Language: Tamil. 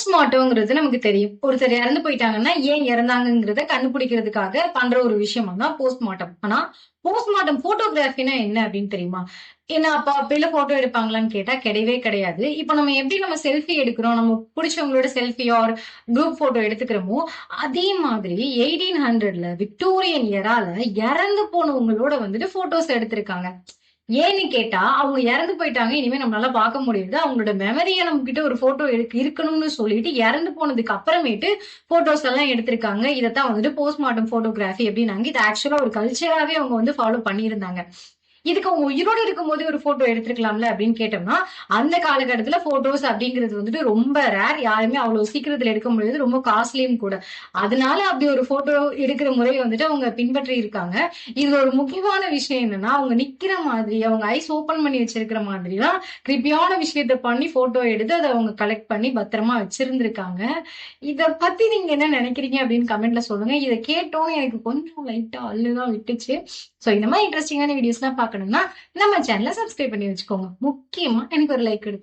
போஸ்ட்மார்ட்டம்ங்கிறது நமக்கு தெரியும். ஒருத்தர் இறந்து போயிட்டாங்கன்னா, ஏன் இறந்தாங்கங்கிறத கண்டுபிடிக்கிறதுக்காக பண்ற ஒரு விஷயம் தான் போஸ்ட்மார்ட்டம். ஆனா, போஸ்ட்மார்ட்டம் போட்டோகிராஃபின்னா என்ன அப்படின்னு தெரியுமா? ஏன்னா, அப்ப அப்பயில போட்டோ எடுப்பாங்களான்னு கேட்டா கிடையவே கிடையாது. இப்ப நம்ம எப்படி நம்ம செல்ஃபி எடுக்கிறோம், நம்ம புடிச்சவங்களோட செல்ஃபி ஆர் குரூப் போட்டோ எடுத்துக்கிறோமோ, அதே மாதிரி 1800ல விக்டோரியன் எரால இறந்து போனவங்களோட வந்துட்டு போட்டோஸ் எடுத்திருக்காங்க. ஏன்னு கேட்டா, அவங்க இறந்து போயிட்டாங்க. இனிமே நம்மளால பார்க்க முடியாது. அவங்களோட மெமரிய நம்மகிட்ட ஒரு ஃபோட்டோ இருக்கணும்னு சொல்லிட்டு, இறந்து போனதுக்கு அப்புறமேட்டு ஃபோட்டோஸ் எல்லாம் எடுத்திருக்காங்க. இதத்தான் வந்துட்டு போஸ்ட்மார்டம் ஃபோட்டோகிராஃபி அப்டின்னாங்க. இது ஆக்சுவலா ஒரு கல்ச்சராவே அவங்க வந்து ஃபாலோ பண்ணியிருந்தாங்க. இதுக்கு அவங்க உயிரோட இருக்கும்போதே ஒரு போட்டோ எடுத்திருக்கலாம்ல அப்படின்னு கேட்டோம்னா, அந்த காலகட்டத்துல போட்டோஸ் அப்படிங்கிறது வந்துட்டு ரொம்ப ரேர். யாருமே அவ்வளவு சீக்கிரத்துல எடுக்க முடியாது. ரொம்ப காஸ்ட்லியும் கூட. அதனால அப்படி ஒரு போட்டோ எடுக்கிற முறையை வந்துட்டு அவங்க பின்பற்றி இருக்காங்க. இதுல ஒரு முக்கியமான விஷயம் என்னன்னா, அவங்க நிக்கிற மாதிரி, அவங்க ஐஸ் ஓபன் பண்ணி வச்சிருக்கிற மாதிரி தான் கிரிப்பியான விஷயத்த பண்ணி போட்டோ எடுத்து அதை அவங்க கலெக்ட் பண்ணி பத்திரமா வச்சிருந்திருக்காங்க. இத பத்தி நீங்க என்ன நினைக்கிறீங்க அப்படின்னு கமெண்ட்ல சொல்லுங்க. இதை கேட்டோன்னு எனக்கு கொஞ்சம் லைட்டா அள்ளுதான் விட்டுச்சு. சோ இந்த மாதிரி இன்ட்ரெஸ்டிங்கான வீடியோஸ்லாம் பார்க்கணும்னா நம்ம சேனலை சப்ஸ்கிரைப் பண்ணி வச்சுக்கோங்க. முக்கியமா எனக்கு ஒரு லைக் கொடுங்க.